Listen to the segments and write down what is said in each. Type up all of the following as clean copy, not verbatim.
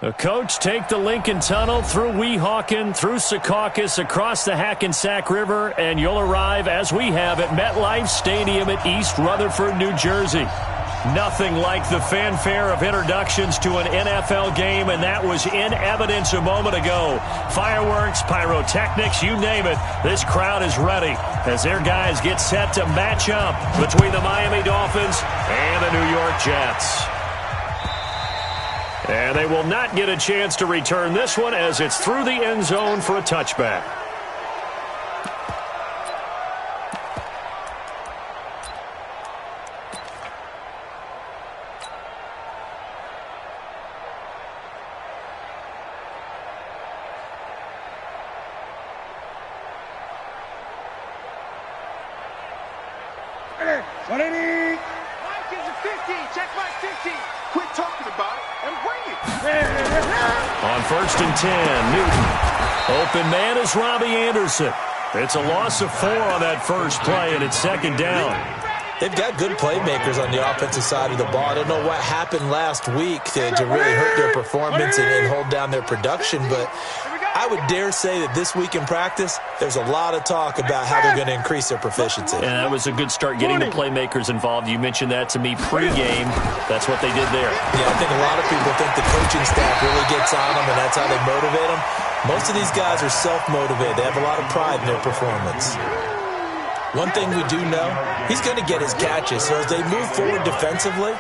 The coach take the Lincoln Tunnel through Weehawken, through Secaucus, across the Hackensack River, and you'll arrive, as we have, at MetLife Stadium at East Rutherford, New Jersey. Nothing like the fanfare of introductions to an NFL game, and that was in evidence a moment ago. Fireworks, pyrotechnics, you name it. This crowd is ready as their guys get set to match up between the Miami Dolphins and the New York Jets. And they will not get a chance to return this one as it's through the end zone for a touchback. Mike is a 50. Check Mike 50. Quit talking about it and bring it. On 1st and 10, Newton. Open man is Robbie Anderson. It's a loss of 4 on that first play, and it's 2nd down. They've got good playmakers on the offensive side of the ball. I don't know what happened last week to really hurt their performance and hold down their production, but I would dare say that this week in practice, there's a lot of talk about how they're going to increase their proficiency. And that was a good start getting the playmakers involved. You mentioned that to me pregame. That's what they did there. Yeah, I think a lot of people think the coaching staff really gets on them, and that's how they motivate them. Most of these guys are self-motivated. They have a lot of pride in their performance. One thing we do know, he's going to get his catches. So as they move forward defensively,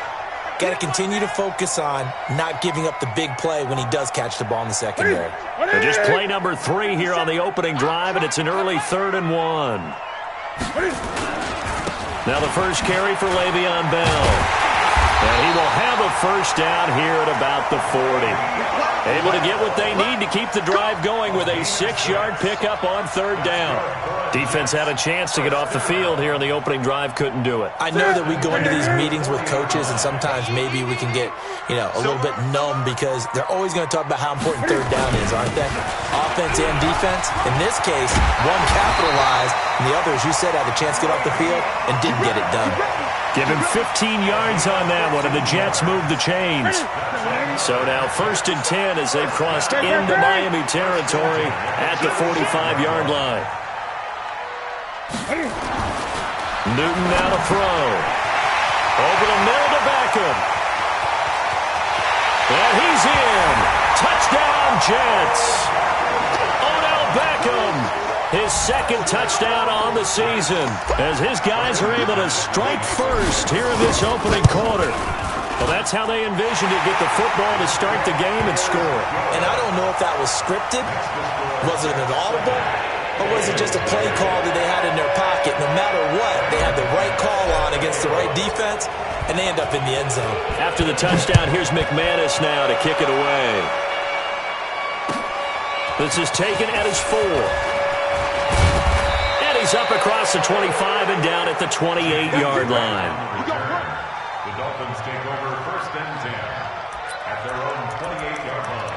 got to continue to focus on not giving up the big play when he does catch the ball in the secondary. Just play number 3 here on the opening drive, and it's an early 3rd and 1. Now the first carry for Le'Veon Bell. And he will have a first down here at about the 40. Able to get what they need to keep the drive going with a 6-yard pickup on 3rd down. Defense had a chance to get off the field here on the opening drive, couldn't do it. I know that we go into these meetings with coaches, and sometimes maybe we can get, a little bit numb because they're always going to talk about how important 3rd down is, aren't they? Offense and defense. In this case, one capitalized, and the other, as you said, had a chance to get off the field and didn't get it done. Give him 15 yards on that one, and the Jets move the chains. So now 1st and 10 as they've crossed into Miami territory at the 45-yard line. Newton now to throw. Over the middle to Beckham. And he's in. Touchdown, Jets. Odell Beckham. His 2nd touchdown on the season as his guys are able to strike first here in this opening quarter. Well, that's how they envisioned it, get the football to start the game and score. And I don't know if that was scripted. Was it an audible? Or was it just a play call that they had in their pocket? No matter what, they had the right call on against the right defense, and they end up in the end zone. After the touchdown, here's McManus now to kick it away. This is taken at his 4. And he's up across the 25 and down at the 28-yard line. The Dolphins take over 1st and 10 at their own 28-yard line.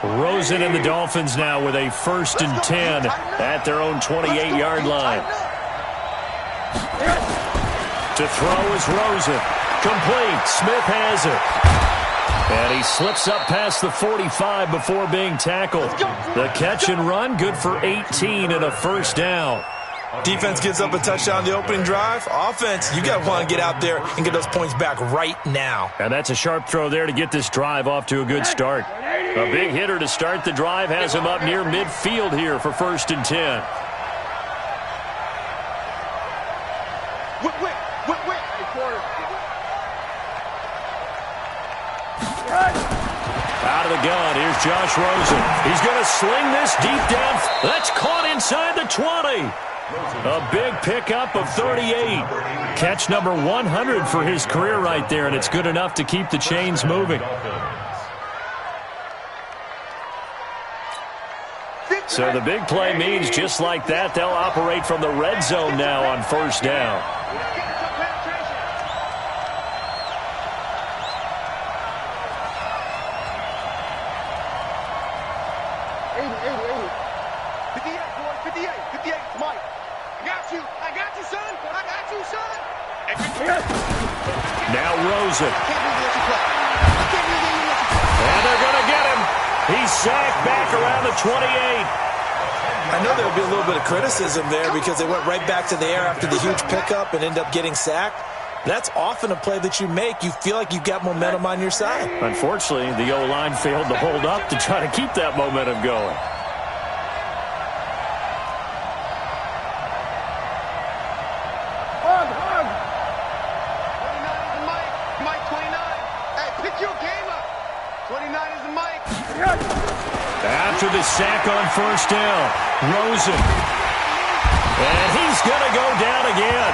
Rosen and the Dolphins now with a 1st and 10 at their own 28-yard line. To throw is Rosen. Complete. Smith has it. And he slips up past the 45 before being tackled. The catch and run, good for 18 and a 1st down. Defense gives up a touchdown the opening drive. Offense, you got to want to get out there and get those points back right now. And that's a sharp throw there to get this drive off to a good start. A big hitter to start the drive has him up near midfield here for 1st and 10. Out of the gun, here's Josh Rosen. He's going to sling this deep down. That's caught inside the 20. A big pickup of 38. Catch number 100 for his career right there, and it's good enough to keep the chains moving. So the big play means just like that, they'll operate from the red zone now on 1st down. 58, Mike. I got you, son. I got you, son. Now Rosen. I can't believe you play. I can't believe you play. And they're going to get him. He's sacked back around the 28. I know there'll be a little bit of criticism there because they went right back to the air after the huge pickup and end up getting sacked. That's often a play that you make. You feel like you've got momentum on your side. Unfortunately, the O-line failed to hold up to try to keep that momentum going. After the sack on first down, Rosen. And he's going to go down again.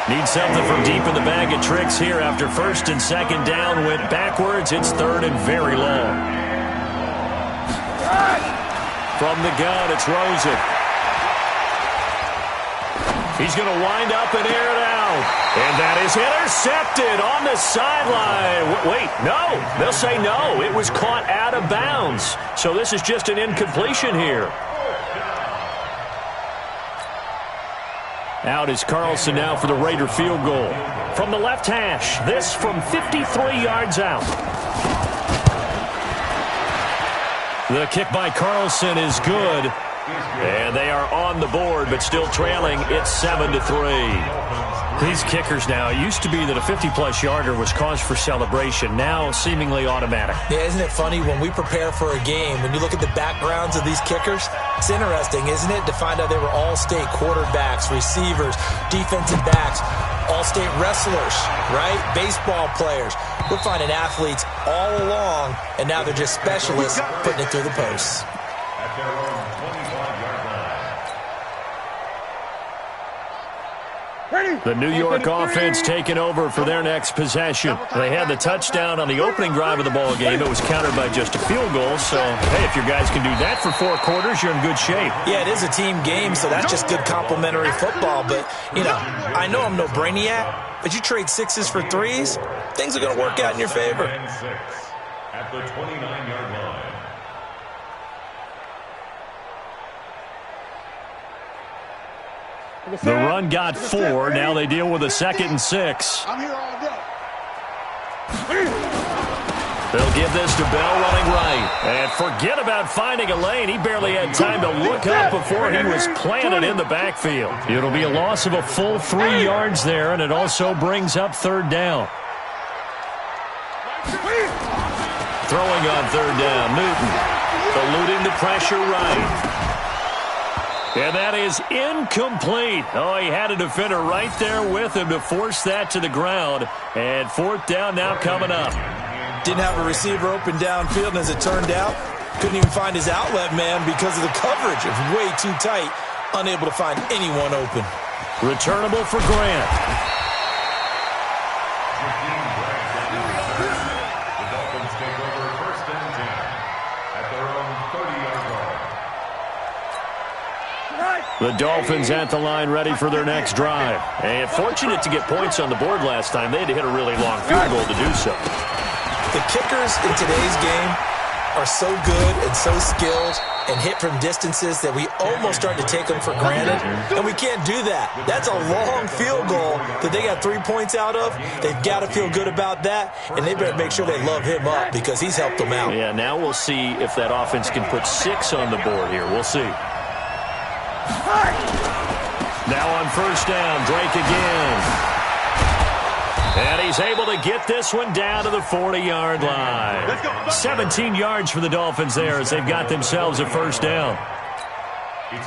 Need something from deep in the bag of tricks here after first and second down went backwards. It's third and very long. From the gun, it's Rosen. He's going to wind up and air it out. And that is intercepted on the sideline. Wait, no. They'll say no. It was caught out of bounds. So this is just an incompletion here. Out is Carlson now for the Raider field goal. From the left hash, this from 53 yards out. The kick by Carlson is good. And they are on the board, but still trailing. It's 7-3. These kickers now, it used to be that a 50-plus yarder was cause for celebration. Now, seemingly automatic. Yeah, isn't it funny when we prepare for a game, when you look at the backgrounds of these kickers, it's interesting, isn't it, to find out they were all-state quarterbacks, receivers, defensive backs, all-state wrestlers, right? Baseball players. We're finding athletes all along, and now they're just specialists putting it through the posts. At their own 25-yard line. The New York offense taking over for their next possession. They had the touchdown on the opening drive of the ball game. It was countered by just a field goal. So, hey, if your guys can do that for 4 quarters, you're in good shape. Yeah, it is a team game, so that's just good complimentary football. But, you know, I know I'm no brainiac, but you trade 6s for 3s, things are going to work out in your favor. At the 29-yard line. The run got 4. Now they deal with a 2nd and 6. I'm here all day. They'll give this to Bell running right. And forget about finding a lane. He barely had time to look up before he was planted in the backfield. It'll be a loss of a full 3 yards there, and it also brings up 3rd down. Throwing on 3rd down, Newton. Eluding the pressure right. And that is incomplete. Oh, he had a defender right there with him to force that to the ground. And 4th down now coming up. Didn't have a receiver open downfield, and as it turned out, couldn't even find his outlet man because of the coverage. It was way too tight, unable to find anyone open. Returnable for Grant. The Dolphins take over 1st and 10 at their own 30-yard line. The Dolphins at the line ready for their next drive. And fortunate to get points on the board last time. They had to hit a really long field goal to do so. The kickers in today's game are so good and so skilled and hit from distances that we almost start to take them for granted, and we can't do that. That's a long field goal that they got 3 points out of. They've got to feel good about that, and they better make sure they love him up because he's helped them out. Yeah, now we'll see if that offense can put 6 on the board here. We'll see. Now on 1st down, Drake again. And he's able to get this one down to the 40-yard line. 17 yards for the Dolphins there as they've got themselves a 1st down.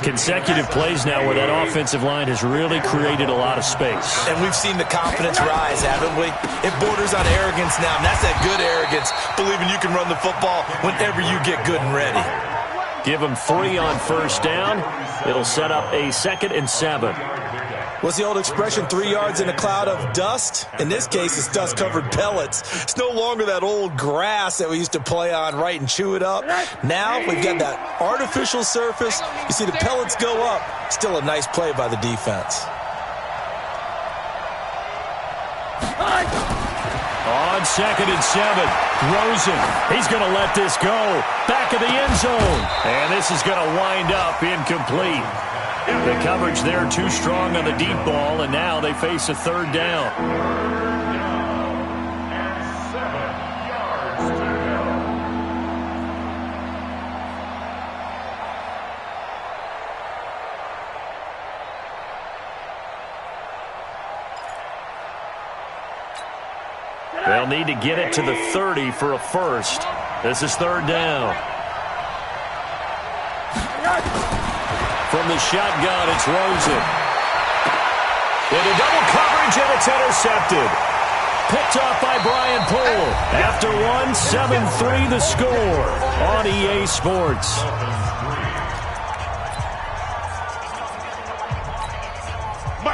Consecutive plays now where that offensive line has really created a lot of space. And we've seen the confidence rise, haven't we? It borders on arrogance now, and that's that good arrogance, believing you can run the football whenever you get good and ready. Give them 3 on 1st down. It'll set up a 2nd and 7. What's the old expression, 3 yards in a cloud of dust? In this case, it's dust-covered pellets. It's no longer that old grass that we used to play on, right, and chew it up. Now we've got that artificial surface. You see the pellets go up. Still a nice play by the defense. On 2nd and 7, Rosen, he's going to let this go. Back of the end zone. And this is going to wind up incomplete. The coverage there too strong on the deep ball, and now they face a third down. They'll need to get it to the 30 for a first. This is third down. From the shotgun, it's Rosen. Into double coverage, and it's intercepted. Picked off by Brian Poole. After one, 7-3 the score on EA Sports.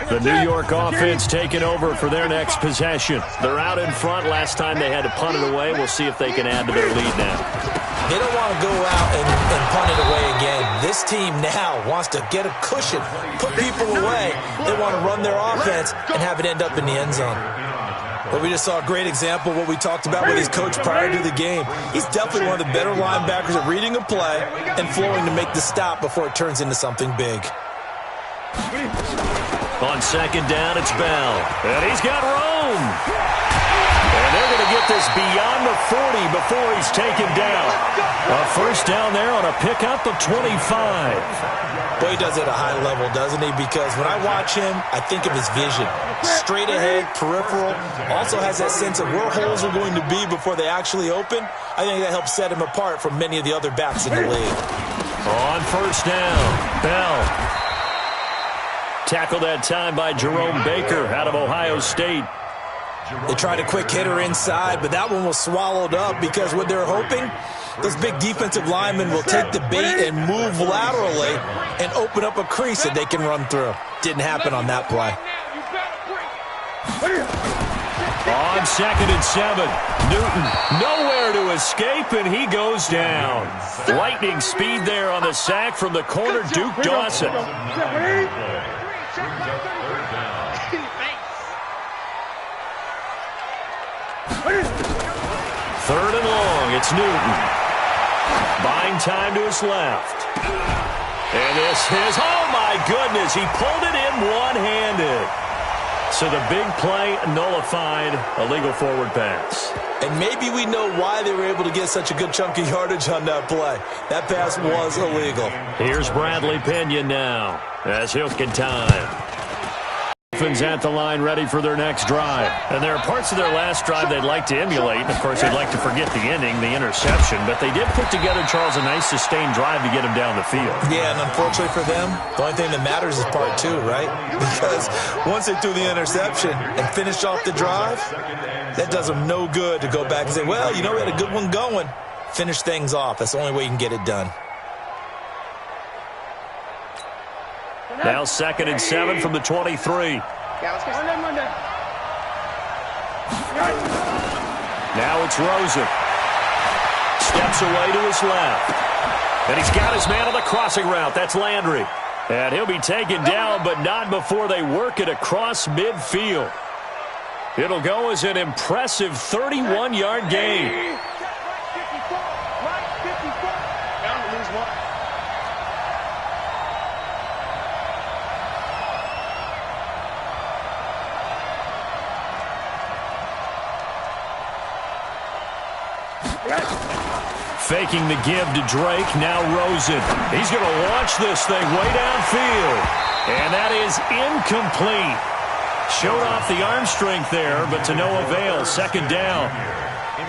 The New York offense taking over for their next possession. They're out in front. Last time they had to punt it away. We'll see if they can add to their lead now. They don't want to go out and punt it away again. This team now wants to get a cushion, put people away. They want to run their offense and have it end up in the end zone. But we just saw a great example of what we talked about with his coach prior to the game. He's definitely one of the better linebackers at reading a play and flowing to make the stop before it turns into something big. On second down, it's Bell. And he's got Rome. And they're going to get this beyond the 40 before he's taken down. A first down there on a pickup of 25. Boy, he does it at a high level, doesn't he? Because when I watch him, I think of his vision. Straight ahead, peripheral. Also has that sense of where holes are going to be before they actually open. I think that helps set him apart from many of the other backs in the league. On first down, Bell. Tackled that time by Jerome Baker out of Ohio State. They tried a quick hitter inside, but that one was swallowed up because what they're hoping, those big defensive linemen will take the bait and move laterally and open up a crease that they can run through. Didn't happen on that play. On second and 7, Newton nowhere to escape, and he goes down. Lightning speed there on the sack from the corner, Duke Dawson. Third and long, it's Newton. Buying time to his left. And this is, oh my goodness, he pulled it in one-handed. So the big play nullified, a legal forward pass. And maybe we know why they were able to get such a good chunk of yardage on that play. That pass was illegal. Here's Bradley Pinion now as he'll get time. At the line ready for their next drive. And there are parts of their last drive they'd like to emulate. Of course, they'd like to forget the inning, the interception. But they did put together, Charles, a nice sustained drive to get him down the field. Yeah, and unfortunately for them, the only thing that matters is part two, right? Because once they threw the interception and finished off the drive, that does them no good to go back and say, well, you know, we had a good one going. Finish things off. That's the only way you can get it done. Now second and 7 from the 23. Now it's Rosen. Steps away to his left. And he's got his man on the crossing route. That's Landry. And he'll be taken down, but not before they work it across midfield. It'll go as an impressive 31-yard gain. Faking the give to Drake, now Rosen. He's going to launch this thing way downfield. And that is incomplete. Showed off the arm strength there, but to no avail. Second down.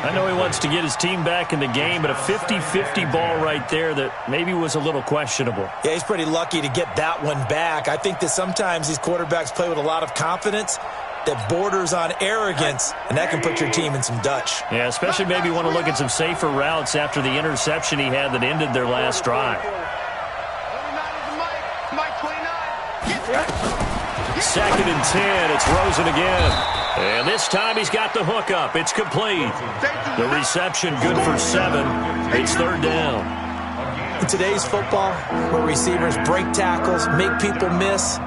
I know he wants to get his team back in the game, but a 50-50 ball right there that maybe was a little questionable. Yeah, he's pretty lucky to get that one back. I think that sometimes these quarterbacks play with a lot of confidence that borders on arrogance, and that can put your team in some Dutch. Yeah, especially maybe want to look at some safer routes after the interception he had that ended their last drive. Second and 10, it's Rosen again. And this time he's got the hook up. It's complete. The reception good for 7. It's third down. In today's football, where receivers break tackles, make people miss,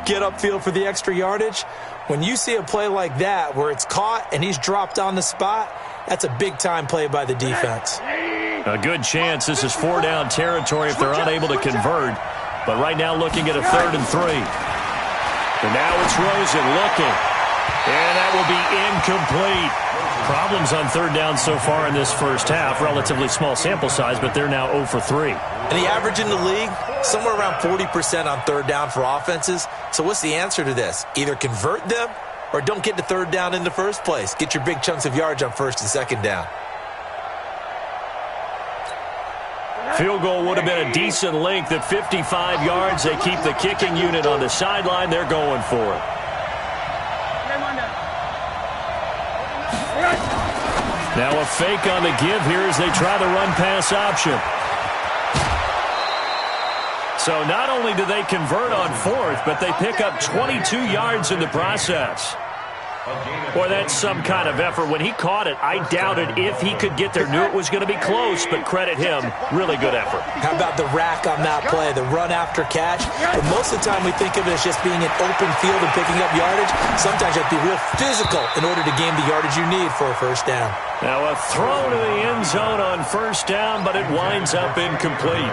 get upfield for the extra yardage, when you see a play like that where it's caught and he's dropped on the spot, That's a big-time play by the defense. A good chance this is 4-down territory if they're unable to convert. But right now looking at a 3rd and 3. And now it's Rosen looking. And that will be incomplete. Problems on 3rd down so far in this first half. Relatively small sample size, but they're now 0 for 3. And the average in the league, somewhere around 40% on 3rd down for offenses. So what's the answer to this? Either convert them or don't get to 3rd down in the first place. Get your big chunks of yards on 1st and 2nd down. Field goal would have been a decent length at 55 yards. They keep the kicking unit on the sideline. They're going for it. Now a fake on the give here as they try the run-pass option. So not only do they convert on 4th, but they pick up 22 yards in the process. Boy, that's some kind of effort. When he caught it, I doubted if he could get there. Knew it was going to be close, but credit him. Really good effort. How about the rack on that play, the run after catch? But most of the time we think of it as just being an open field and picking up yardage. Sometimes you have to be real physical in order to gain the yardage you need for a 1st down. Now a throw to the end zone on 1st down, but it winds up incomplete.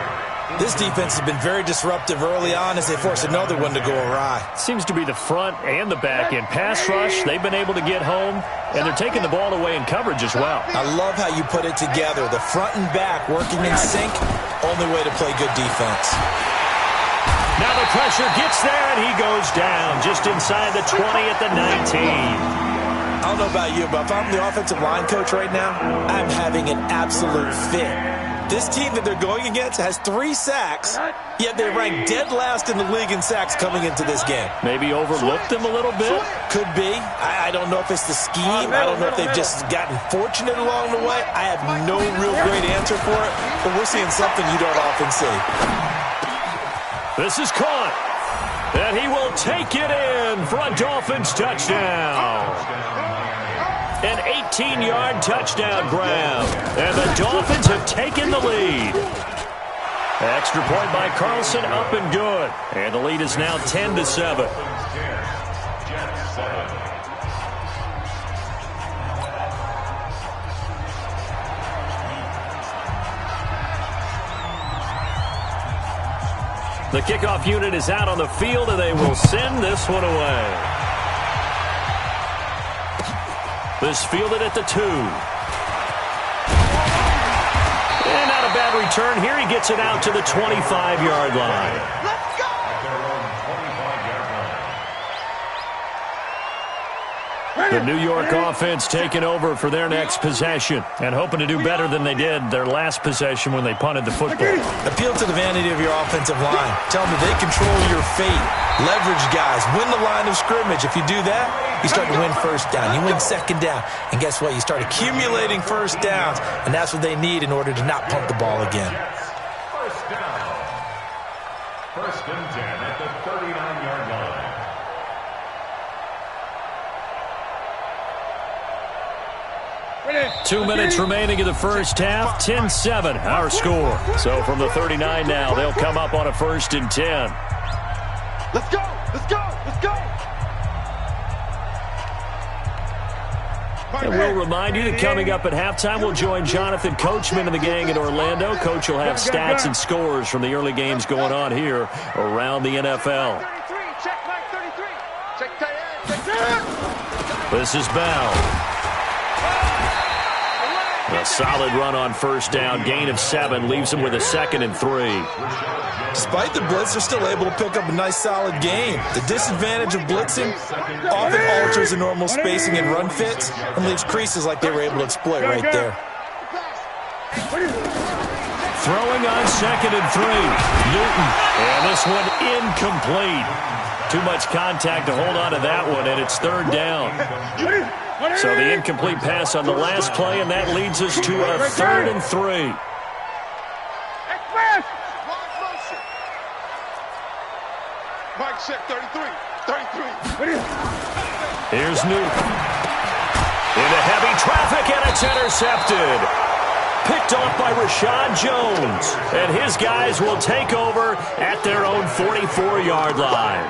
This defense has been very disruptive early on as they force another one to go awry. Seems to be the front and the back end. Pass rush, they've been able to get home, and they're taking the ball away in coverage as well. I love how you put it together. The front and back working in sync, only way to play good defense. Now the pressure gets there, and he goes down just inside the 20 at the 19. I don't know about you, but if I'm the offensive line coach right now, I'm having an absolute fit. This team that they're going against has 3 sacks, yet they rank dead last in the league in sacks coming into this game. Maybe overlooked them a little bit? Could be. I don't know if it's the scheme. I don't know if they've just gotten fortunate along the way. I have no real great answer for it, but we're seeing something you don't often see. This is caught, and he will take it in for a Dolphins touchdown. An 18-yard touchdown grab, and the Dolphins have taken the lead. Extra point by Carlson, up and good. And the lead is now 10-7. The kickoff unit is out on the field, and they will send this one away. This fielded at the 2. And not a bad return here. He gets it out to the 25-yard line. Let's go! The New York offense taking over for their next possession and hoping to do better than they did their last possession when they punted the football. Appeal to the vanity of your offensive line. Tell them that they control your fate. Leverage guys. Win the line of scrimmage. If you do that, you start to win 1st down. You win 2nd down. And guess what? You start accumulating 1st downs, and that's what they need in order to not pump the ball again. 1st down. 1st and 10 at the 39-yard line. 2 minutes remaining in the first half. 10-7, our score. So from the 39 now, they'll come up on a 1st and 10. Let's go! Let's go! Let's go! And we'll remind you that coming up at halftime, we'll join Jonathan Coachman and the gang in Orlando. Coach will have stats and scores from the early games going on here around the NFL. 33, check Mike 33. Check tight end. This is Bell. A solid run on 1st down. Gain of 7 leaves them with a 2nd and 3. Despite the blitz, they're still able to pick up a nice, solid game. The disadvantage of blitzing often alters the normal spacing and run fits and leaves creases like they were able to exploit right there. Throwing on 2nd and 3. Newton. And this one incomplete. Too much contact to hold on to that one, and it's 3rd down. So the incomplete pass on the last play, and that leads us to a 3rd and 3. Mike check 33. 33. Here's Newton. Into heavy traffic, and it's intercepted. Picked off by Rashad Jones. And his guys will take over at their own 44-yard line.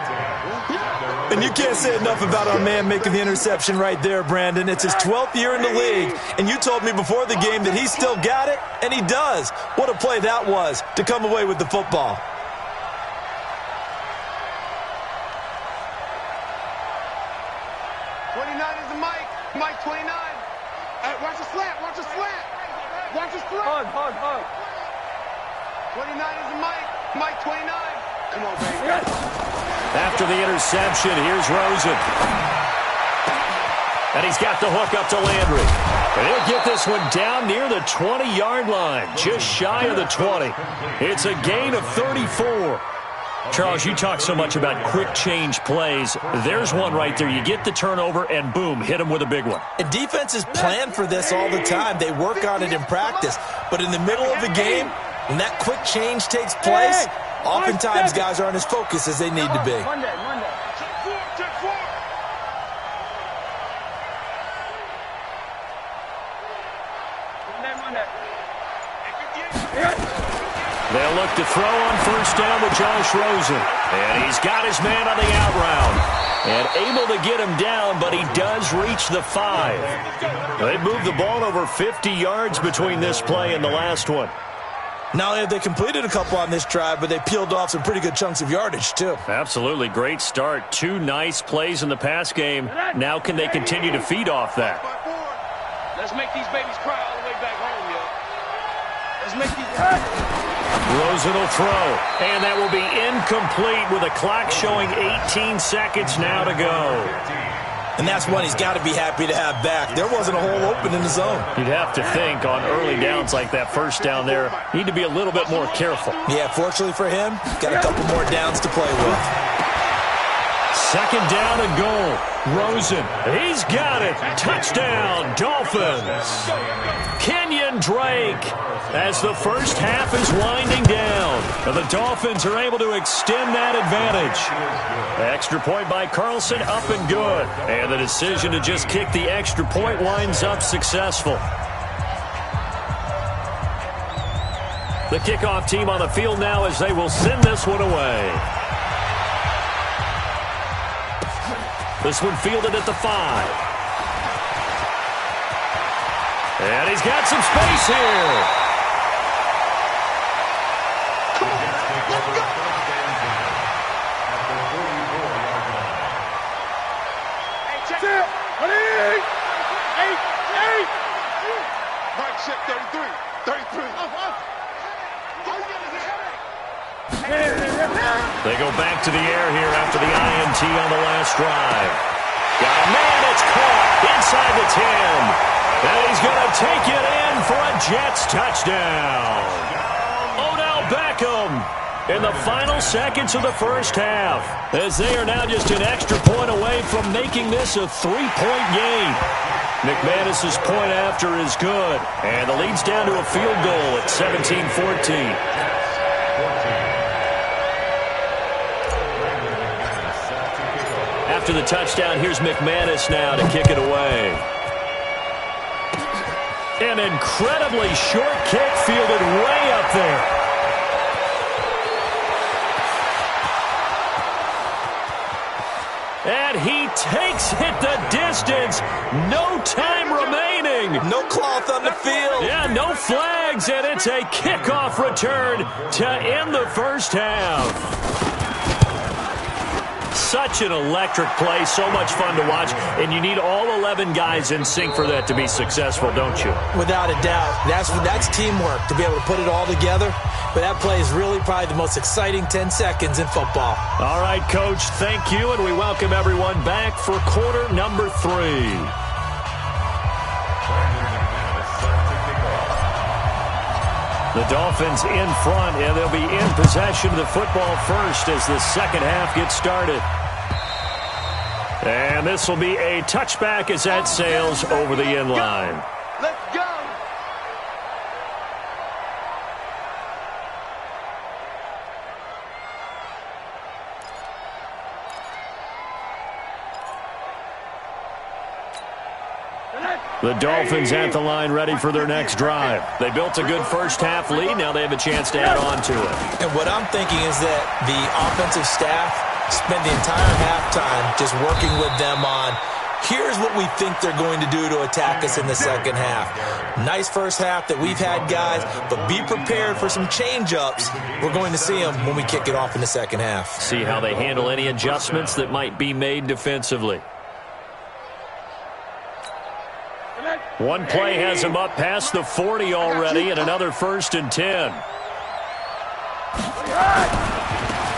And you can't say enough about our man making the interception right there, Brandon. It's his 12th year in the league, and you told me before the game that he still got it, and he does. What a play that was to come away with the football. Mike 29. Watch the slant. Watch the slant. Watch the slant. Hug. 29 is the Mike. Mike 29. Come on, baby. After the interception, here's Rosen. And he's got the hook up to Landry. And he'll get this one down near the 20-yard line, just shy of the 20. It's a gain of 34. Charles, you talk so much about quick change plays. There's one right there. You get the turnover, and boom, hit him with a big one. And defenses plan for this all the time. They work on it in practice. But in the middle of the game, when that quick change takes place, oftentimes guys aren't as focused as they need to be. They'll look to throw on first down with Josh Rosen. And he's got his man on the out route. And able to get him down, but he does reach the 5. They moved the ball over 50 yards between this play and the last one. Not only have they completed a couple on this drive, but they peeled off some pretty good chunks of yardage, too. Absolutely. Great start. 2 nice plays in the pass game. Now can they continue to feed off that? Let's make these babies cry all the way back home, yo. Let's make these... Rosen will throw, and that will be incomplete with a clock showing 18 seconds now to go. And that's one he's got to be happy to have back. There wasn't a hole open in the zone. You'd have to think on early downs like that first down there, need to be a little bit more careful. Yeah, fortunately for him, got a couple more downs to play with. Second down and goal. Rosen, he's got it. Touchdown, Dolphins. Kenyon Drake, as the first half is winding down. And the Dolphins are able to extend that advantage. Extra point by Carlson, up and good. And the decision to just kick the extra point winds up successful. The kickoff team on the field now as they will send this one away. This one fielded at the 5. And he's got some space here. Mike, check 33. They go back to the air here after the INT on the last drive. Got a man, it's caught inside the 10. And he's going to take it in for a Jets touchdown. Odell Beckham in the final seconds of the first half, as they are now just an extra point away from making this a 3-point game. McManus's point after is good, and the lead's down to a field goal at 17-14. After the touchdown, here's McManus now to kick it away. An incredibly short kick fielded way up there. And he takes it the distance. No time remaining. No cloth on the field. Yeah, no flags, and it's a kickoff return to end the first half. Such an electric play, so much fun to watch, and you need all 11 guys in sync for that to be successful, don't you? Without a doubt. That's teamwork, to be able to put it all together. But that play is really probably the most exciting 10 seconds in football. All right, Coach, thank you, and we welcome everyone back for quarter number 3. The Dolphins in front, and they'll be in possession of the football first as the second half gets started. And this will be a touchback as that sails over the end line. Let's go. The Dolphins at the line ready for their next drive. They built a good first half lead. Now they have a chance to add on to it. And what I'm thinking is that the offensive staff spend the entire halftime just working with them on, here's what we think they're going to do to attack us in the second half. Nice first half that we've had, guys, but be prepared for some change-ups. We're going to see them when we kick it off in the second half. See how they handle any adjustments that might be made defensively. One play has him up past the 40 already, and another 1st and 10.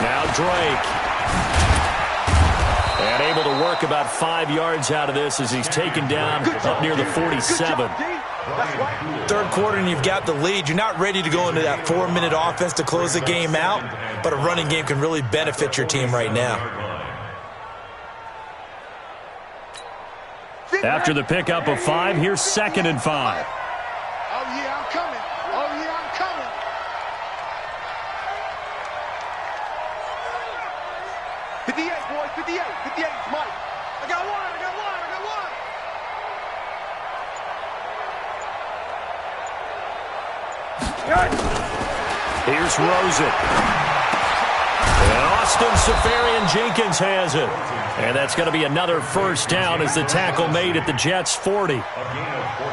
Now Drake. And able to work about 5 yards out of this as he's taken down up near the 47. Third quarter and you've got the lead. You're not ready to go into that 4-minute offense to close the game out, but a running game can really benefit your team right now. After the pickup of 5, here's 2nd and 5. Oh, yeah, I'm coming. Oh, yeah, I'm coming. '58, boys, 58. 58, Mike. I got one. Here's Rosen. And Austin Safarian-Jenkins has it. And that's going to be another 1st down as the tackle made at the Jets' 40.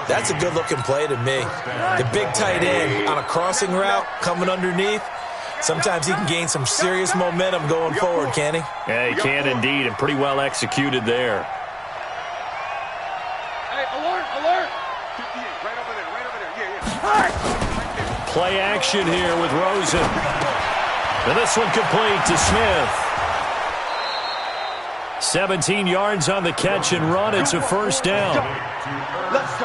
That's a good-looking play to me. The big tight end on a crossing route coming underneath. Sometimes he can gain some serious momentum going forward, can he? Yeah, he can indeed, and pretty well executed there. Hey, alert. 58, right over there. Yeah. Play action here with Rosen. And this one complete to Smith. 17 yards on the catch and run. It's a 1st down.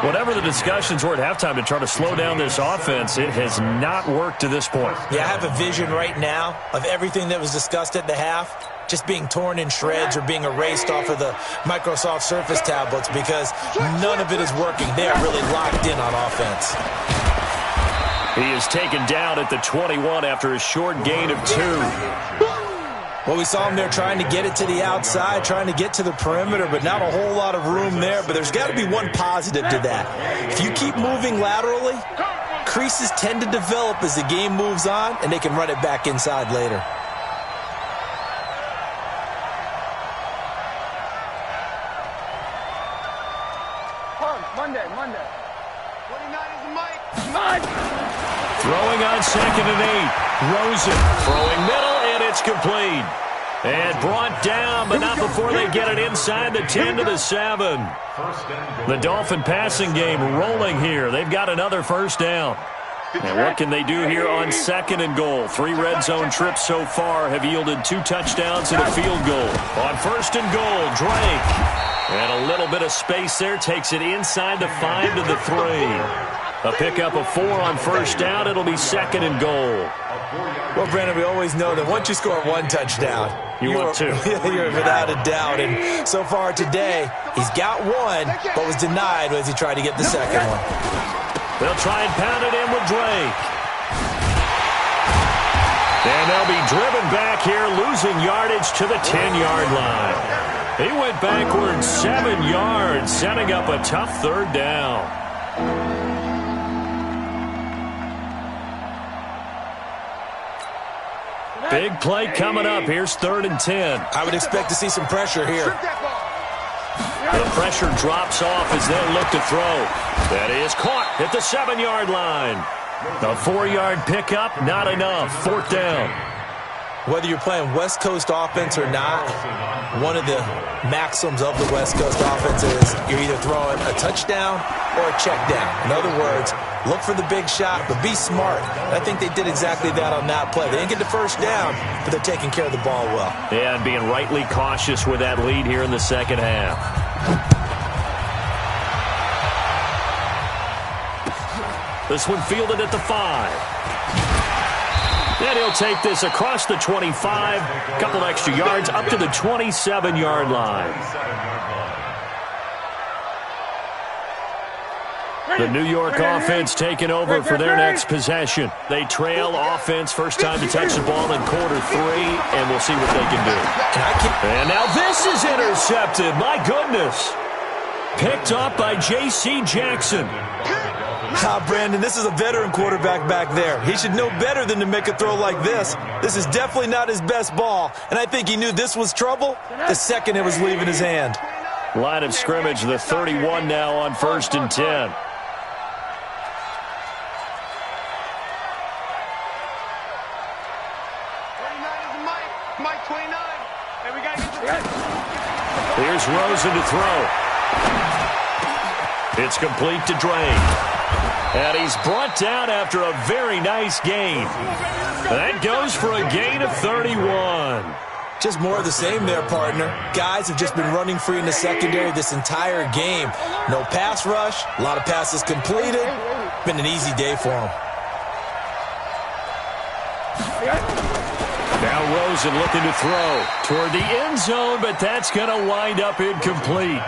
Whatever the discussions were at halftime to try to slow down this offense, it has not worked to this point. Yeah, I have a vision right now of everything that was discussed at the half just being torn in shreds or being erased off of the Microsoft Surface tablets because none of it is working. They are really locked in on offense. He is taken down at the 21 after a short gain of 2. Well, we saw him there trying to get it to the outside, trying to get to the perimeter, but not a whole lot of room there. But there's got to be one positive to that. If you keep moving laterally, creases tend to develop as the game moves on, and they can run it back inside later. Monday. 29 is the mic. Throwing on 2nd and 8. Rosen throwing middle, and it's complete. And brought down, but not before they get it inside the 10 to the 7. The Dolphin passing game rolling here. They've got another 1st down. And what can they do here on 2nd and goal? 3 red zone trips so far have yielded 2 touchdowns and a field goal. On 1st and goal, Drake. And a little bit of space there takes it inside the 5 to the 3. A pickup of 4 on 1st down. It'll be 2nd and goal. Well, Brandon, we always know that once you score 1 touchdown, you want 2. You're without a doubt. And so far today, he's got 1, but was denied as he tried to get the 2nd one. They'll try and pound it in with Drake. And they'll be driven back here, losing yardage to the 10-yard line. He went backwards 7 yards, setting up a tough 3rd down. Big play coming up. Here's 3rd and 10. I would expect to see some pressure here. The pressure drops off as they look to throw. That is caught at the 7-yard line. A 4-yard pickup, not enough. 4th down. Whether you're playing West Coast offense or not, one of the maxims of the West Coast offense is you're either throwing a touchdown or a check down. In other words, look for the big shot, but be smart. And I think they did exactly that on that play. They didn't get the 1st down, but they're taking care of the ball well. Yeah, and being rightly cautious with that lead here in the second half. This one fielded at the 5. And he'll take this across the 25, a couple extra yards, up to the 27-yard line. The New York offense taking over for their next possession. They trail offense, first time to touch the ball in quarter 3, and we'll see what they can do. And now this is intercepted. My goodness. Picked up by J.C. Jackson. Brandon, this is a veteran quarterback back there. He should know better than to make a throw like this. This is definitely not his best ball, and I think he knew this was trouble the second it was leaving his hand. Line of scrimmage, the 31 now on 1st and 10. Here's Rosen to throw. It's complete to Drain. And he's brought down after a very nice gain. That goes for a gain of 31. Just more of the same there, partner. Guys have just been running free in the secondary this entire game. No pass rush, a lot of passes completed. Been an easy day for them. Now Rosen looking to throw toward the end zone, but that's going to wind up incomplete.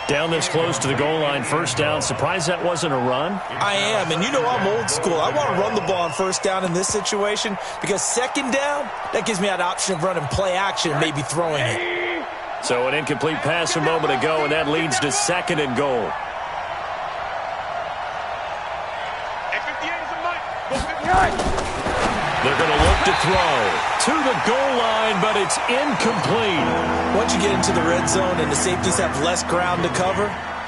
Down this close to the goal line, 1st down. Surprised that wasn't a run? I am, and you know I'm old school. I want to run the ball on 1st down in this situation because 2nd down, that gives me an option of running play action and maybe throwing it. So an incomplete pass a moment ago, and that leads to 2nd and goal. They're going to look to throw to the goal line, but it's incomplete. Once you get into the red zone and the safeties have less ground to cover,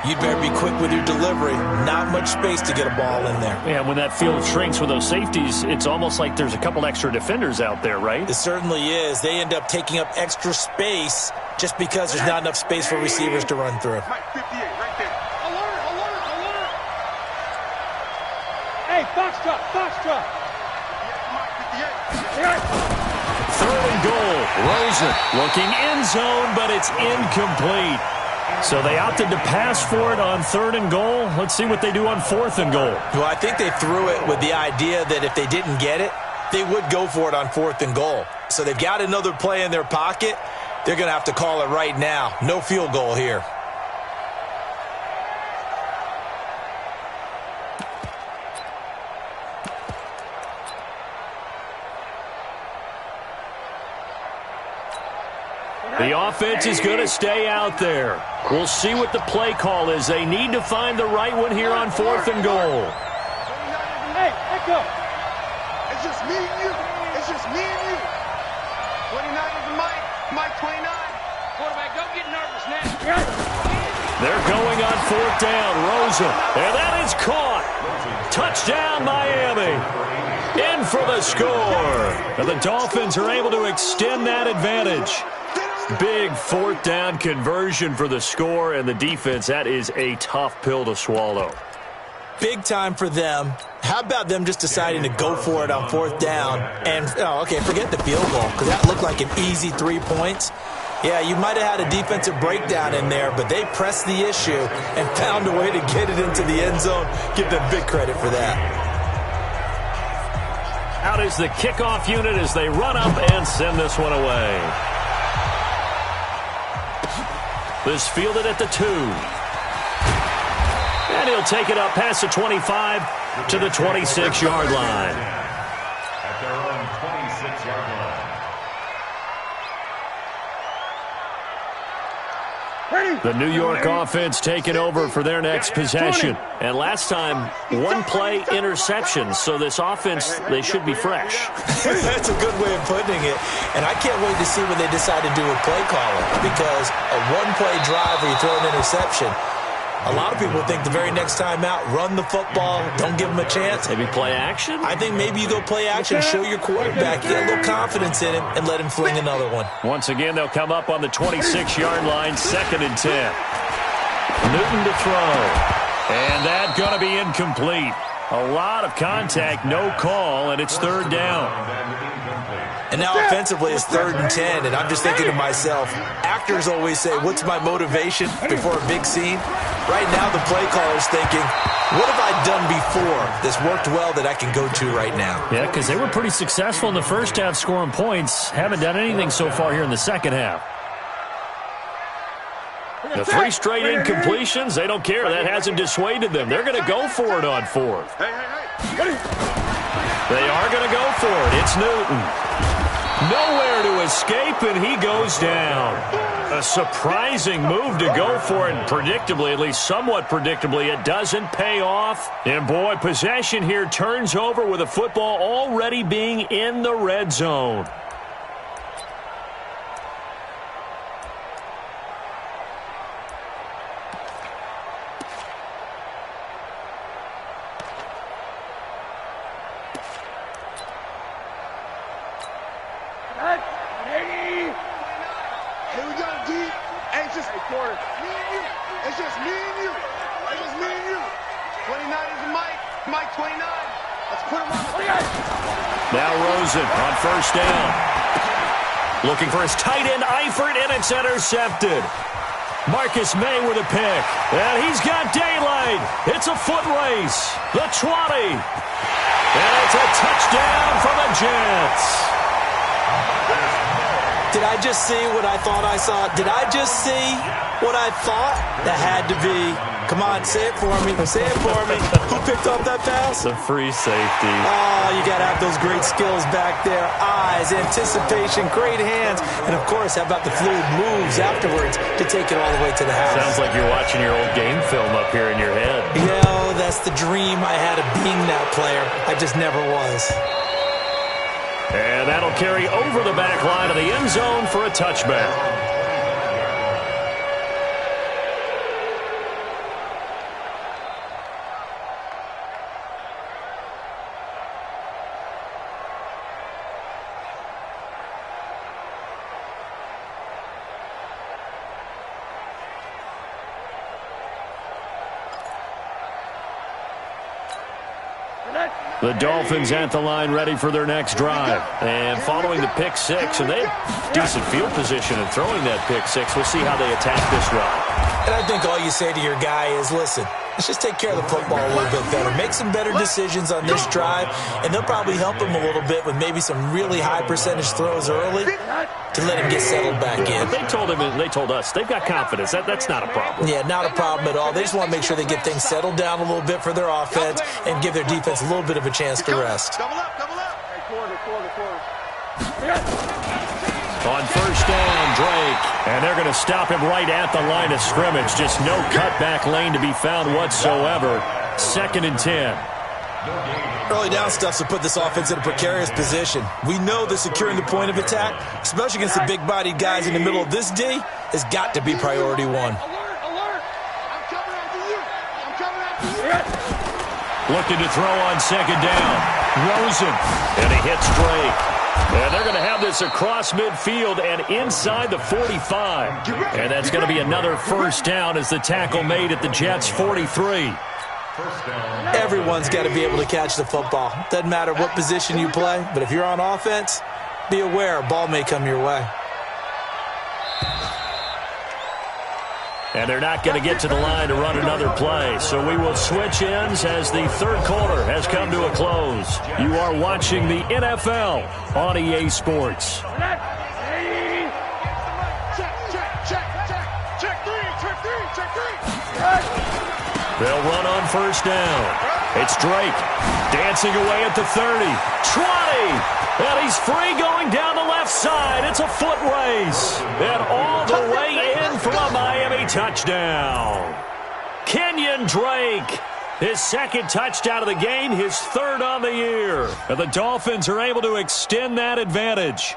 you'd better be quick with your delivery. Not much space to get a ball in there. Yeah, when that field shrinks with those safeties, it's almost like there's a couple extra defenders out there, right? It certainly is. They end up taking up extra space just because there's not enough space for receivers to run through. Hey, Foxtrot. 3rd and goal. Rosen looking end zone, but it's incomplete. So they opted to pass for it on 3rd and goal. Let's see what they do on 4th and goal. Well, I think they threw it with the idea that if they didn't get it, they would go for it on 4th and goal. So they've got another play in their pocket. They're going to have to call it right now. No field goal here. The offense is going to stay out there. We'll see what the play call is. They need to find the right one here on 4th and goal. Hey, go. It's just me and you. It's just me and you. 29 is Mike. Mike 29. Quarterback, don't get nervous now. They're going on 4th down. Rosen. And that is caught. Touchdown, Miami. In for the score. And the Dolphins are able to extend that advantage. Big 4th down conversion for the score, and the defense, that is a tough pill to swallow. Big time for them. How about them just deciding to go for it on 4th down? And, forget the field goal, because that looked like an easy 3 points. Yeah, you might have had a defensive breakdown in there, but they pressed the issue and found a way to get it into the end zone. Give them big credit for that. Out is the kickoff unit as they run up and send this one away. This fielded at the 2. And he'll take it up past the 25 to the 26-yard line. At their own 26-yard line. The New York offense taking over for their next possession. And last time, 1 play interception. So this offense, they should be fresh. That's a good way of putting it. And I can't wait to see what they decide to do with play calling. Because a 1-play drive where you throw an interception, a lot of people think the very next time out, run the football, don't give them a chance. Maybe play action? I think maybe you go play action, show your quarterback, get a little confidence in him, and let him fling another one. Once again, they'll come up on the 26-yard line, 2nd and 10. Newton to throw. And that's going to be incomplete. A lot of contact, no call, and it's 3rd down. And now offensively it's 3rd and 10, and I'm just thinking to myself, actors always say, what's my motivation before a big scene? Right now the play caller's thinking, what have I done before that's worked well that I can go to right now? Yeah, because they were pretty successful in the first half scoring points. Haven't done anything so far here in the second half. The 3 straight incompletions, they don't care. That hasn't dissuaded them. They're going to go for it on 4th. They are going to go for it. It's Newton. Nowhere to escape, and he goes down. A surprising move to go for it, and predictably, at least somewhat predictably, it doesn't pay off. And boy, possession here turns over with the football already being in the red zone. Here we go, D. Hey, it's just me and you. It's just me and you. It's just me and you. 29 is Mike. Mike 29. Let's put him on the field. Now Rosen on first down. Looking for his tight end, Eifert, and it's intercepted. Marcus May with a pick. And he's got daylight. It's a foot race. The 20. And it's a touchdown for the Jets. Did I just see what I thought I saw? Did I just see what I thought? That had to be. Come on, say it for me. Say it for me. Who picked up that pass? The free safety. Oh, you got to have those great skills back there. Eyes, anticipation, great hands. And, of course, how about the fluid moves afterwards to take it all the way to the house? Sounds like you're watching your old game film up here in your head. Yeah, that's the dream I had of being that player. I just never was. And that'll carry over the back line of the end zone for a touchback. The Dolphins at the line ready for their next drive. And following the pick six, and they have decent field position in throwing that pick six. We'll see how they attack this drive. And I think all you say to your guy is, listen, let's just take care of the football a little bit better. Make some better decisions on this drive, and they'll probably help him a little bit with maybe some really high percentage throws early to let him get settled back in. They told him, and they told us, they've got confidence. That's not a problem. Yeah, not a problem at all. They just want to make sure they get things settled down a little bit for their offense and give their defense a little bit of a chance to rest. Double up, double up. On first down, Drake. And they're going to stop him right at the line of scrimmage. Just no cutback lane to be found whatsoever. 2nd and 10. Early down stuff to put this offense in a precarious position. We know that securing the point of attack, especially against the big-bodied guys in the middle of this D, has got to be priority one. Alert! I'm coming after you. I'm coming after you. Looking to throw on 2nd down. Rosen. And he hits Drake. And they're going to have this across midfield and inside the 45. And that's going to be another first down as the tackle made at the Jets' 43. Everyone's got to be able to catch the football. Doesn't matter what position you play, but if you're on offense, be aware a ball may come your way. And they're not going to get to the line to run another play. So we will switch ends as the third quarter has come to a close. You are watching the NFL on EA Sports. They'll run on first down. It's Drake dancing away at the 30. 20. And he's free going down the left side. It's a foot race. And all the way in for a Miami touchdown. Kenyon Drake, his 2nd touchdown of the game, his 3rd on the year. And the Dolphins are able to extend that advantage.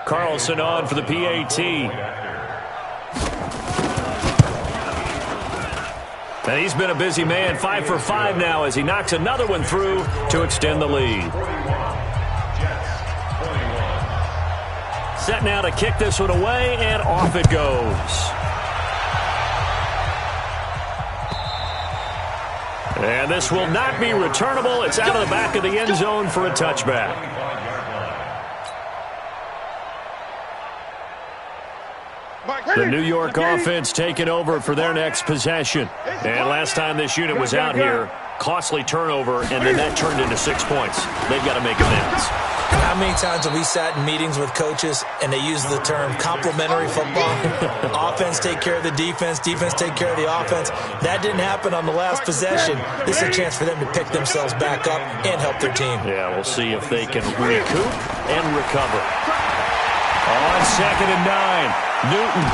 Carlson on for the PAT. And he's been a busy man, 5 for 5 now as he knocks another one through to extend the lead. Set now to kick this one away, and off it goes. And this will not be returnable. It's out of the back of the end zone for a touchback. The New York offense taking over for their next possession. And last time this unit was out here, costly turnover, and then that turned into 6 points. They've got to make amends. How many times have we sat in meetings with coaches and they use the term complementary football? Offense take care of the defense, defense take care of the offense. That didn't happen on the last possession. This is a chance for them to pick themselves back up and help their team. Yeah, we'll see if they can recoup and recover. On 2nd and 9, Newton.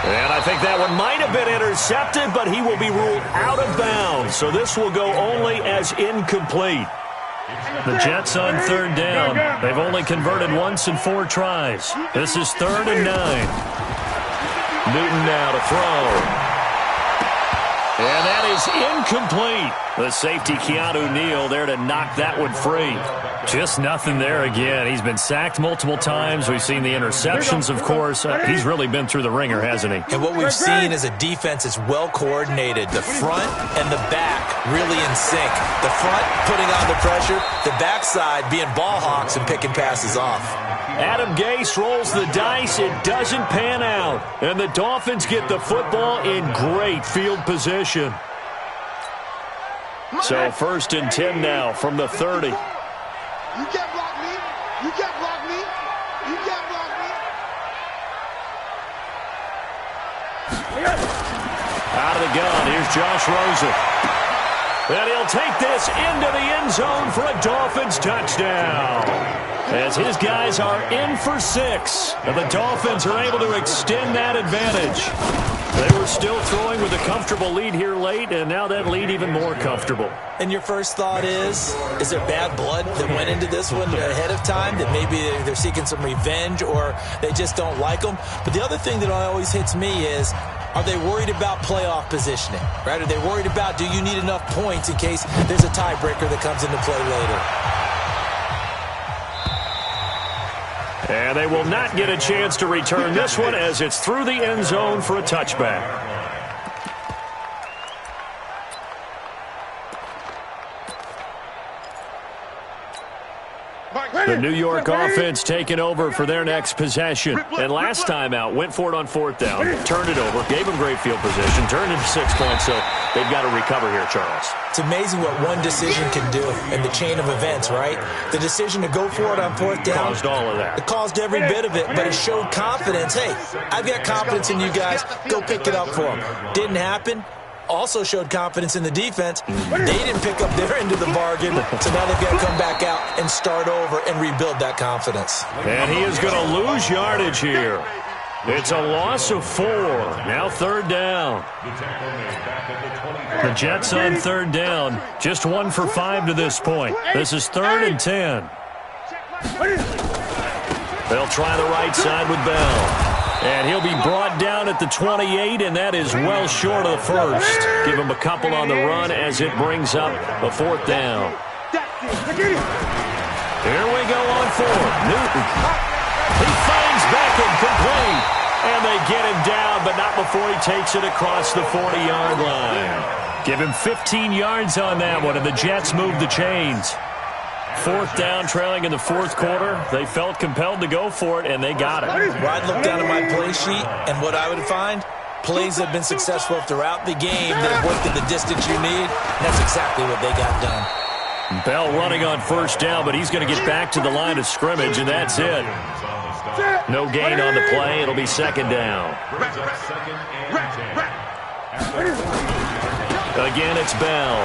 And I think that one might have been intercepted, but he will be ruled out of bounds. So this will go only as incomplete. The Jets on 3rd down. They've only converted once in 4 tries. This is 3rd and 9. Newton now to throw. And that is incomplete. The safety, Keanu Neal, there to knock that one free. Just nothing there again. He's been sacked multiple times. We've seen the interceptions, of course. He's really been through the ringer, hasn't he? And what we've seen is a defense that's well coordinated. The front and the back really in sync. The front putting on the pressure, the backside being ball hawks and picking passes off. Adam Gase rolls the dice. It doesn't pan out. And the Dolphins get the football in great field position. So 1st and 10 now from the 30. You can't block me. You can't block me. You can't block me. Out of the gun, here's Josh Rosen. And he'll take this into the end zone for a Dolphins touchdown. As his guys are in for 6. And the Dolphins are able to extend that advantage. They were still throwing with a comfortable lead here late, and now that lead even more comfortable. And your first thought is there bad blood that went into this one ahead of time, that maybe they're seeking some revenge or they just don't like them? But the other thing that always hits me is, are they worried about playoff positioning, right? Are they worried about, do you need enough points in case there's a tiebreaker that comes into play later? And they will not get a chance to return this one as it's through the end zone for a touchback. The New York offense taking over for their next possession. And last time out, went for it on 4th down, turned it over, gave them great field position, turned it to 6 points, so they've got to recover here, Charles. It's amazing what one decision can do in the chain of events, right? The decision to go for it on 4th down. Caused all of that. It caused every bit of it, but it showed confidence. Hey, I've got confidence in you guys. Go pick it up for them. Didn't happen. Also showed confidence in the defense. They didn't pick up their end of the bargain, so now they've got to come back out and start over and rebuild that confidence. And he is going to lose yardage here. It's a loss of 4. Now 3rd down. The Jets on 3rd down. Just 1 for 5 to this point. This is 3rd and 10. They'll try the right side with Bell. And he'll be brought down at the 28, and that is well short of the first. Give him a couple on the run as it brings up a 4th down. Here we go on 4th. Newton. He finds Beckham complete. And they get him down, but not before he takes it across the 40-yard line. Give him 15 yards on that one, and the Jets move the chains. 4th down, trailing in the 4th quarter. They felt compelled to go for it, and they got it. Well, I'd look down at my play sheet, and what I would find, plays that have been successful throughout the game that have worked at the distance you need, and that's exactly what they got done. Bell running on 1st down, but he's going to get back to the line of scrimmage, and that's it. No gain on the play. It'll be 2nd down. Again, it's Bell.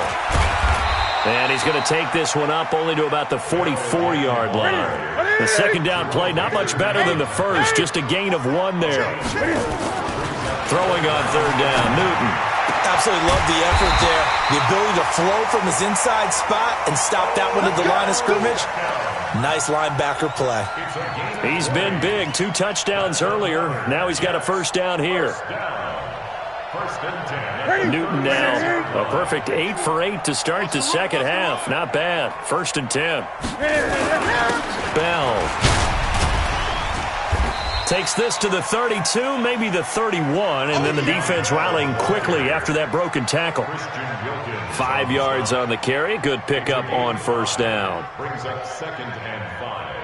And he's going to take this one up only to about the 44-yard line. The 2nd down play, not much better than the first, just a gain of 1 there. Throwing on 3rd down, Newton. Absolutely love the effort there. The ability to flow from his inside spot and stop that one at the line of scrimmage. Nice linebacker play. He's been big. 2 touchdowns earlier. Now he's got a 1st down here. Newton now a perfect 8 for 8 to start the 2nd half. Not bad. 1st and 10. Bell takes this to the 32, maybe the 31, and then the defense rallying quickly after that broken tackle. 5 yards on the carry. Good pickup on 1st down. Brings up 2nd and 5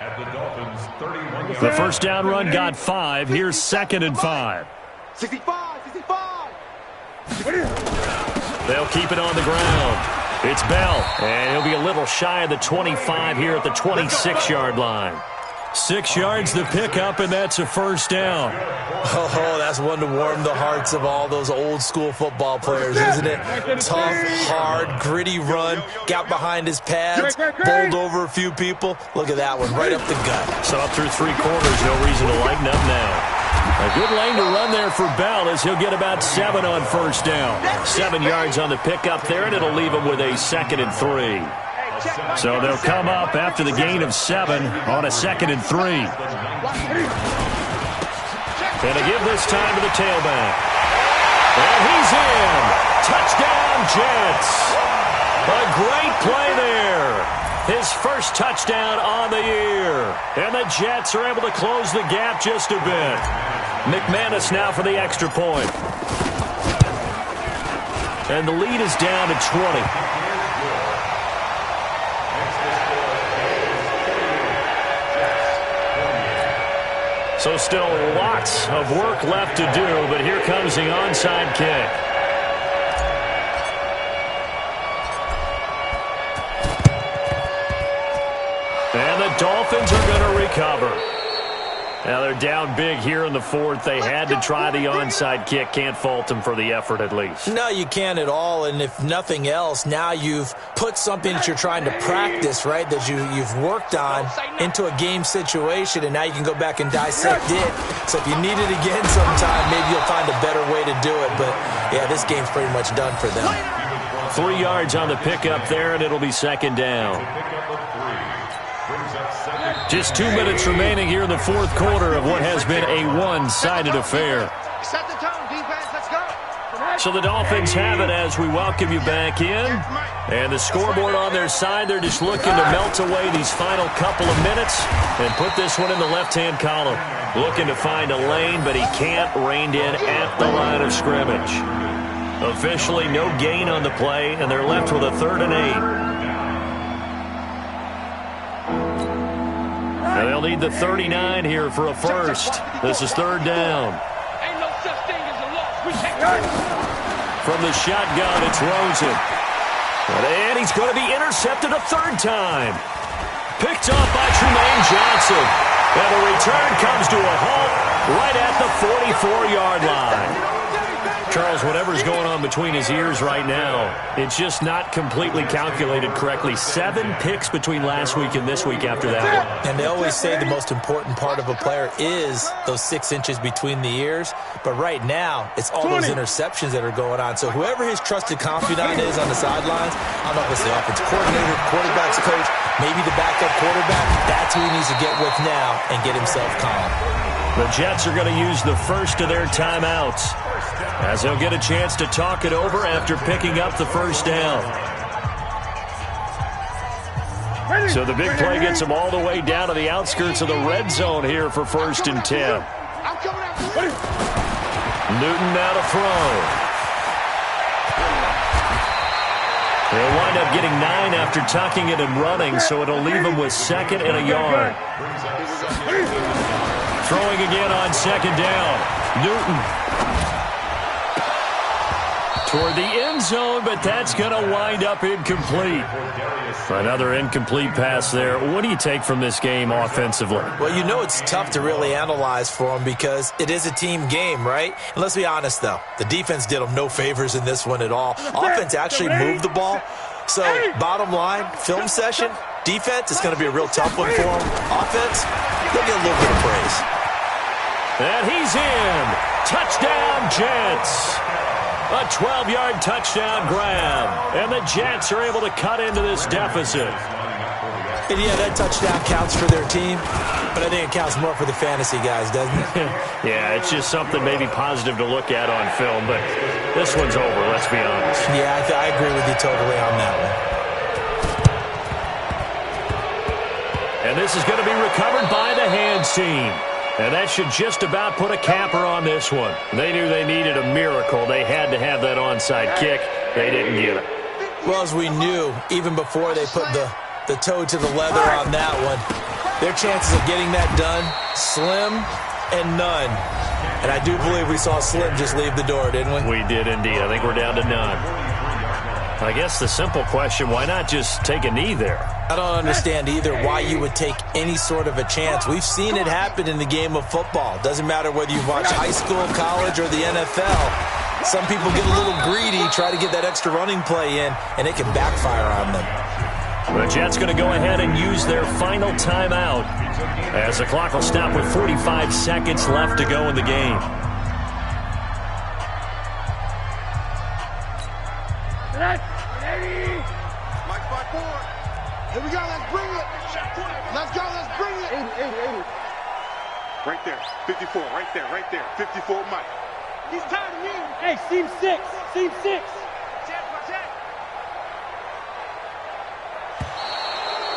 at the Dolphins 31. The 1st down run got 5. Here's 2nd and 5. 65, 65. They'll keep it on the ground. It's Bell, and he'll be a little shy of the 25 here at the 26-yard line. 6 yards the pickup, and that's a first down. Oh, that's one to warm the hearts of all those old-school football players, isn't it? Tough, hard, gritty run, got behind his pads, bowled over a few people. Look at that one, right up the gut. So up through 3 quarters, no reason to lighten up now. A good lane to run there for Bell as he'll get about 7 on first down. 7 yards on the pickup there, and it'll leave him with a 2nd and 3. So they'll come up after the gain of 7 on a 2nd and 3. And to give this time to the tailback. And he's in. Touchdown, Jets. A great play there. His first touchdown on the year. And the Jets are able to close the gap just a bit. McManus now for the extra point. And the lead is down to 20. So still lots of work left to do, but here comes the onside kick. And the Dolphins are going to recover. Now they're down big here in the 4th. They had to try the onside kick. Can't fault them for the effort at least. No, you can't at all. And if nothing else, now you've put something that you're trying to practice, right, that you've worked on into a game situation, and now you can go back and dissect it. So if you need it again sometime, maybe you'll find a better way to do it. But, yeah, this game's pretty much done for them. 3 yards on the pickup there, and it'll be 2nd down. Just 2 minutes remaining here in the 4th quarter of what has been a one-sided affair. Set the tone, defense. Let's go. So the Dolphins have it as we welcome you back in. And the scoreboard on their side, they're just looking to melt away these final couple of minutes and put this one in the left-hand column. Looking to find a lane, but he can't. Reined in at the line of scrimmage. Officially no gain on the play, and they're left with a 3rd and 8. And they'll need the 39 here for a first. This is 3rd down. Ain't no such thing as a loss. We take From the shotgun, it's Rosen. And he's going to be intercepted a 3rd time. Picked off by Trumaine Johnson. And the return comes to a halt right at the 44-yard line. Charles, whatever's going on between his ears right now, it's just not completely calculated correctly. 7 picks between last week and this week after that one. And they always say the most important part of a player is those 6 inches between the ears. But right now, it's all those interceptions that are going on. So whoever his trusted confidant is on the sidelines, I don't know if it's the offensive coordinator, quarterback's coach, maybe the backup quarterback, that's who he needs to get with now and get himself calm. The Jets are going to use the first of their timeouts as they'll get a chance to talk it over after picking up the first down. So the big play gets them all the way down to the outskirts of the red zone here for 1st and 10. Newton now to throw. They'll wind up getting 9 after tucking it and running, so it'll leave them with 2nd and a yard. Throwing again on 2nd down. Newton toward the end zone, but that's going to wind up incomplete. Another incomplete pass there. What do you take from this game offensively? Well, you know it's tough to really analyze for them because it is a team game, right? And let's be honest, though. The defense did them no favors in this one at all. Offense actually moved the ball. So, bottom line, film session, defense is going to be a real tough one for them. Offense, they'll get a little bit of praise. And he's in. Touchdown, Jets. A 12-yard touchdown grab. And the Jets are able to cut into this deficit. And yeah, that touchdown counts for their team, but I think it counts more for the fantasy guys, doesn't it? Yeah, it's just something maybe positive to look at on film, but this one's over, let's be honest. Yeah, I agree with you totally on that one. And this is going to be recovered by the hands team. And that should just about put a capper on this one. They knew they needed a miracle. They had to have that onside kick. They didn't get it. Well, as we knew, even before they put the toe to the leather on that one, their chances of getting that done, slim and none. And I do believe we saw Slim just leave the door, didn't we? We did indeed. I think we're down to none. I guess the simple question, why not just take a knee there? I don't understand either why you would take any sort of a chance. We've seen it happen in the game of football. Doesn't matter whether you watch high school, college, or the NFL. Some people get a little greedy, try to get that extra running play in, and it can backfire on them. The Jets going to go ahead and use their final timeout as the clock will stop with 45 seconds left to go in the game. Mike 5-4. Here we go. Let's bring it. Let's go. Let's bring it. 80. Right there. 54. Right there. Right there. 54 Mike. He's tired of you. Hey, seam 6. Seam 6.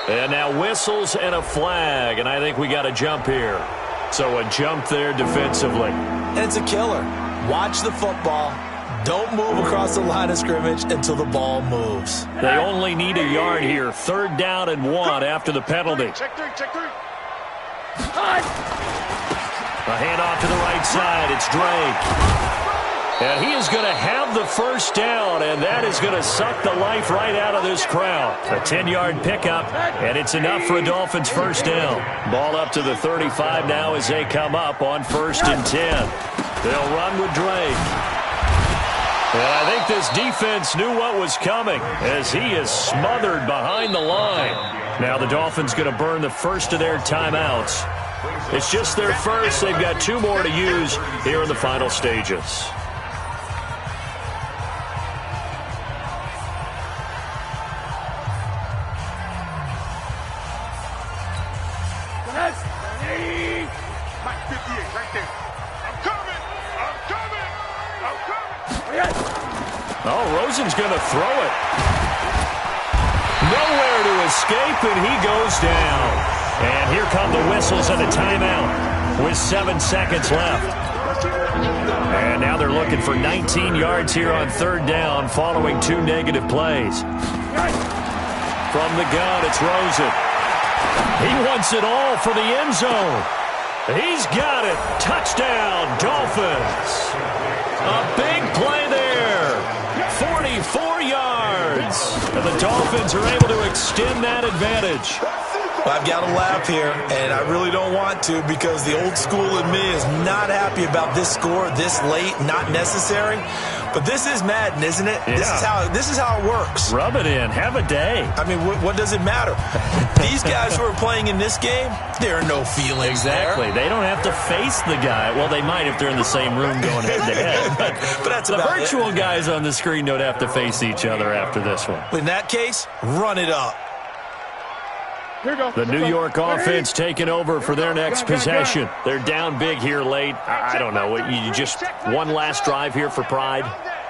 And now whistles and a flag, and I think we got a jump here. So a jump there defensively. And it's a killer. Watch the football. Don't move across the line of scrimmage until the ball moves. They only need a yard here. 3rd down and 1 after the penalty. Check three. A handoff to the right side. It's Drake. And he is going to have the 1st down, and that is going to suck the life right out of this crowd. A 10-yard pickup, and it's enough for a Dolphins 1st down. Ball up to the 35 now as they come up on 1st and 10. They'll run with Drake. And I think this defense knew what was coming as he is smothered behind the line. Now the Dolphins going to burn the 1st of their timeouts. It's just their 1st. They've got 2 more to use here in the final stages. Mike 58. Right there. I'm coming. Oh, Rosen's going to throw it. Nowhere to escape, and he goes down. And here come the whistles and a timeout with 7 seconds left. And now they're looking for 19 yards here on 3rd down following 2 negative plays. From the gun, it's Rosen. He wants it all for the end zone. He's got it. Touchdown, Dolphins. A big play there. 44 yards. And the Dolphins are able to extend that advantage. I've got to laugh here, and I really don't want to because the old school in me is not happy about this score this late, not necessary. But this is Madden, isn't it? Yeah. This is how it works. Rub it in. Have a day. I mean, what does it matter? These guys who are playing in this game, there are no feelings Exactly. there. They don't have to face the guy. Well, they might if they're in the same room going head-to-head. But that's the about virtual it. guys on the screen don't have to face each other after this one. In that case, run it up. The New York offense taking over for their next possession. They're down big here late. I don't know. You just one last drive here for pride?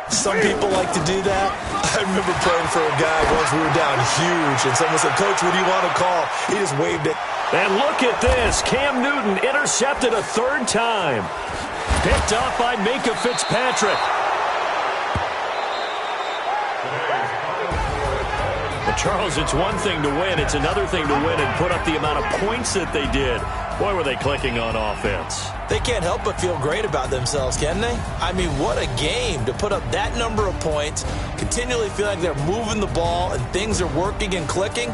Some people like to do that. I remember praying for a guy once we were down huge, and someone said, "Coach, what do you want to call?" He just waved it. And look at this. Cam Newton intercepted a 3rd time. Picked up by Minka Fitzpatrick. But Charles, it's one thing to win. It's another thing to win and put up the amount of points that they did. Boy, were they clicking on offense. They can't help but feel great about themselves, can they? I mean, what a game to put up that number of points, continually feel like they're moving the ball and things are working and clicking.